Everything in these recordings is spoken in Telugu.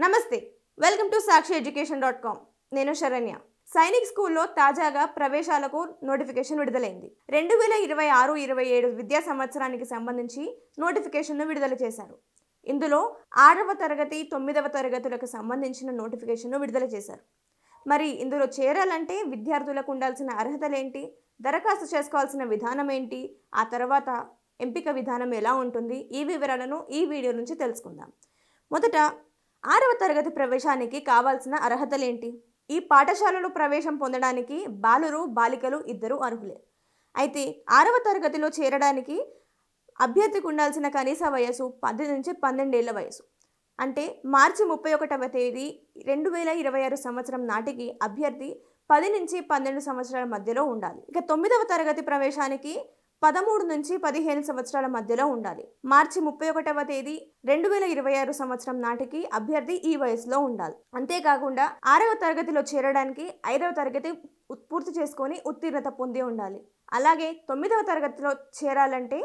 నమస్తే వెల్కమ్ టు sakshiyeducation.com నేను శరణ్య సైనిక్ స్కూల్లో తాజాగా ప్రవేశాలకు నోటిఫికేషన్ విడుదలైంది 2026-27 విద్యా సంవత్సరానికి సంబంధించి నోటిఫికేషన్ను విడుదల చేశారు ఇందులో 6వ తరగతి 9వ తరగతులకు సంబంధించిన నోటిఫికేషన్ను విడుదల చేశారు మరి ఇందులో చేరాలంటే విద్యార్థులకు ఉండాల్సిన అర్హతలు ఏంటి దరఖాస్తు చేసుకోవాల్సిన విధానం ఏంటి ఆ తర్వాత ఎంపిక విధానం ఎలా ఉంటుంది ఈ వివరాలను ఈ వీడియో నుంచి తెలుసుకుందాం మొదట 6వ తరగతి ప్రవేశానికి కావాల్సిన అర్హతలేంటి ఈ పాఠశాలలో ప్రవేశం పొందడానికి బాలురు బాలికలు ఇద్దరు అర్హులే అయితే 6వ తరగతిలో చేరడానికి అభ్యర్థికి ఉండాల్సిన కనీస వయసు 10 నుంచి 12 ఏళ్ల వయసు అంటే మార్చి 31వ తేదీ 2026 సంవత్సరం నాటికి అభ్యర్థి 10 నుంచి 12 సంవత్సరాల మధ్యలో ఉండాలి ఇక 9వ తరగతి ప్రవేశానికి 13 నుంచి 15 సంవత్సరాల మధ్యలో ఉండాలి మార్చి 31వ తేదీ 2026 సంవత్సరం నాటికి అభ్యర్థి ఈ వయసులో ఉండాలి అంతేకాకుండా 6వ తరగతిలో చేరడానికి 5వ తరగతి పూర్తి చేసుకొని ఉత్తీర్ణత పొంది ఉండాలి అలాగే 9వ తరగతిలో చేరాలంటే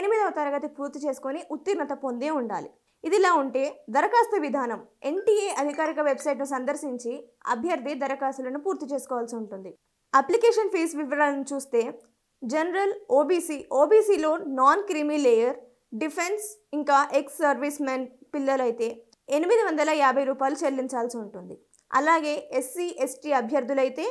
8వ తరగతి పూర్తి చేసుకొని ఉత్తీర్ణత పొంది ఉండాలి ఇదిలా ఉంటే దరఖాస్తు విధానం ఎన్టీఏ అధికారిక వెబ్సైట్ను సందర్శించి అభ్యర్థి దరఖాస్తులను పూర్తి చేసుకోవాల్సి ఉంటుంది అప్లికేషన్ ఫీజు వివరాలను చూస్తే జనరల్ ఓబీసీలో నాన్ క్రీమీ లేయర్ డిఫెన్స్ ఇంకా ఎక్స్ సర్వీస్ మెన్ పిల్లలైతే 850 రూపాయలు చెల్లించాల్సి ఉంటుంది అలాగే ఎస్సీ ఎస్టీ అభ్యర్థులైతే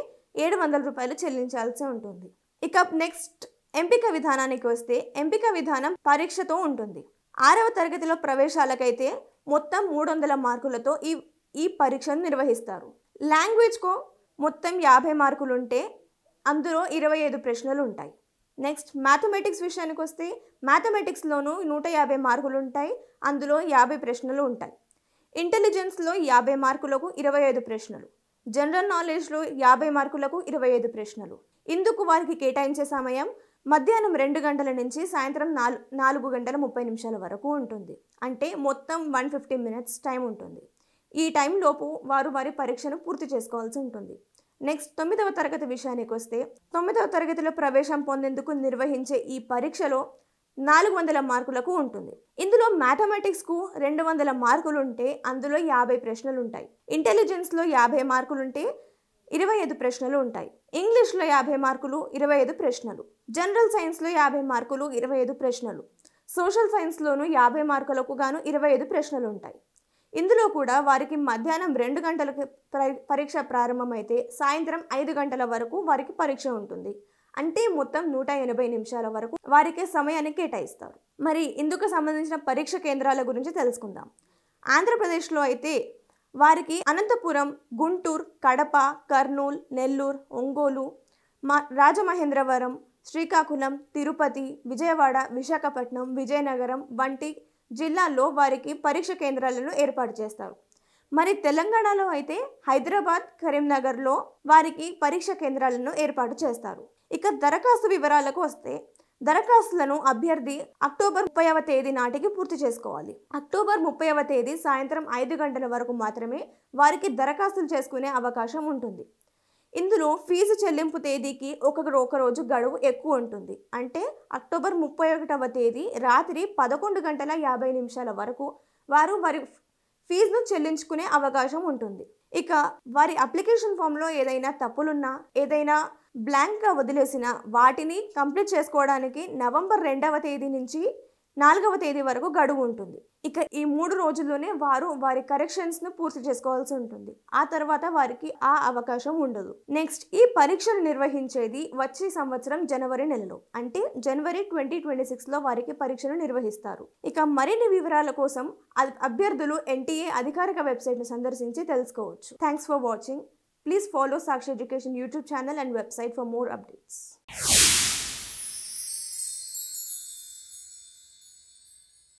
700 రూపాయలు చెల్లించాల్సి ఉంటుంది ఇక నెక్స్ట్ ఎంపిక విధానానికి వస్తే ఎంపిక విధానం పరీక్షతో ఉంటుంది 6వ తరగతిలో ప్రవేశాలకైతే మొత్తం 300 మార్కులతో ఈ పరీక్షను నిర్వహిస్తారు లాంగ్వేజ్కు మొత్తం 50 మార్కులు ఉంటే అందులో 25 ప్రశ్నలు ఉంటాయి నెక్స్ట్ మ్యాథమెటిక్స్ విషయానికి వస్తే మ్యాథమెటిక్స్లోనూ 150 మార్కులు ఉంటాయి అందులో 50 ప్రశ్నలు ఉంటాయి ఇంటెలిజెన్స్లో 50 మార్కులకు 25 ప్రశ్నలు జనరల్ నాలెడ్జ్లో 50 మార్కులకు 25 ప్రశ్నలు ఇందుకు వారికి కేటాయించే సమయం మధ్యాహ్నం 2 గంటల నుంచి సాయంత్రం 4 గంటల 30 నిమిషాల వరకు ఉంటుంది అంటే మొత్తం 150 మినిట్స్ టైం ఉంటుంది ఈ టైంలోపు వారి పరీక్షను పూర్తి చేసుకోవాల్సి ఉంటుంది నెక్స్ట్ 9వ తరగతి విషయానికి వస్తే 9వ తరగతిలో ప్రవేశం పొందేందుకు నిర్వహించే ఈ పరీక్షలో 400 మార్కులకు ఉంటుంది ఇందులో మ్యాథమెటిక్స్కు 200 మార్కులు ఉంటే అందులో 50 ప్రశ్నలు ఉంటాయి ఇంటెలిజెన్స్లో 50 మార్కులు ఉంటే 25 ప్రశ్నలు ఉంటాయి ఇంగ్లీష్లో 50 మార్కులు 25 ప్రశ్నలు జనరల్ సైన్స్లో 50 మార్కులు 25 ప్రశ్నలు సోషల్ సైన్స్లోనూ 50 మార్కులకు గాను 25 ప్రశ్నలు ఉంటాయి ఇందులో కూడా వారికి మధ్యాహ్నం 2 గంటలకు పరీక్ష ప్రారంభమైతే సాయంత్రం 5 గంటల వరకు వారికి పరీక్ష ఉంటుంది అంటే మొత్తం 180 నిమిషాల వరకు వారికి సమయాన్ని కేటాయిస్తారు మరి ఇందుకు సంబంధించిన పరీక్ష కేంద్రాల గురించి తెలుసుకుందాం ఆంధ్రప్రదేశ్లో అయితే వారికి అనంతపురం గుంటూరు కడప కర్నూలు నెల్లూరు ఒంగోలు రాజమహేంద్రవరం శ్రీకాకుళం తిరుపతి విజయవాడ విశాఖపట్నం విజయనగరం వంటి జిల్లాల్లో వారికి పరీక్ష కేంద్రాలను ఏర్పాటు చేస్తారు మరి తెలంగాణలో అయితే హైదరాబాద్ కరీంనగర్లో వారికి పరీక్ష కేంద్రాలను ఏర్పాటు చేస్తారు ఇక దరఖాస్తు వివరాలకు వస్తే దరఖాస్తులను అభ్యర్థి అక్టోబర్ 30వ తేదీ నాటికి పూర్తి చేసుకోవాలి అక్టోబర్ 30వ తేదీ సాయంత్రం 5 గంటల వరకు మాత్రమే వారికి దరఖాస్తులు చేసుకునే అవకాశం ఉంటుంది ఇందులో ఫీజు చెల్లింపు తేదీకి ఒక రోజు గడువు ఎక్కువ ఉంటుంది అంటే అక్టోబర్ 31వ తేదీ రాత్రి 11 గంటల 50 నిమిషాల వరకు వారి ఫీజును చెల్లించుకునే అవకాశం ఉంటుంది ఇక వారి అప్లికేషన్ ఫామ్లో ఏదైనా తప్పులున్నా ఏదైనా బ్లాంక్గా వదిలేసినా వాటిని కంప్లీట్ చేసుకోవడానికి నవంబర్ 2వ తేదీ నుంచి 4వ తేదీ వరకు గడువు ఉంటుంది ఇక ఈ 3 రోజుల్లోనే వారి కరెక్షన్స్ను పూర్తి చేసుకోవాల్సి ఉంటుంది ఆ తర్వాత వారికి ఆ అవకాశం ఉండదు నెక్స్ట్ ఈ పరీక్షను నిర్వహించేది వచ్చే సంవత్సరం జనవరి నెలలో అంటే జనవరి 2026లో వారికి పరీక్షను నిర్వహిస్తారు ఇక మరిన్ని వివరాల కోసం అభ్యర్థులు ఎన్టీఏ అధికారిక వెబ్సైట్ను సందర్శించి తెలుసుకోవచ్చు thanks for watching please follow Sakshi education YouTube channel and website for more updates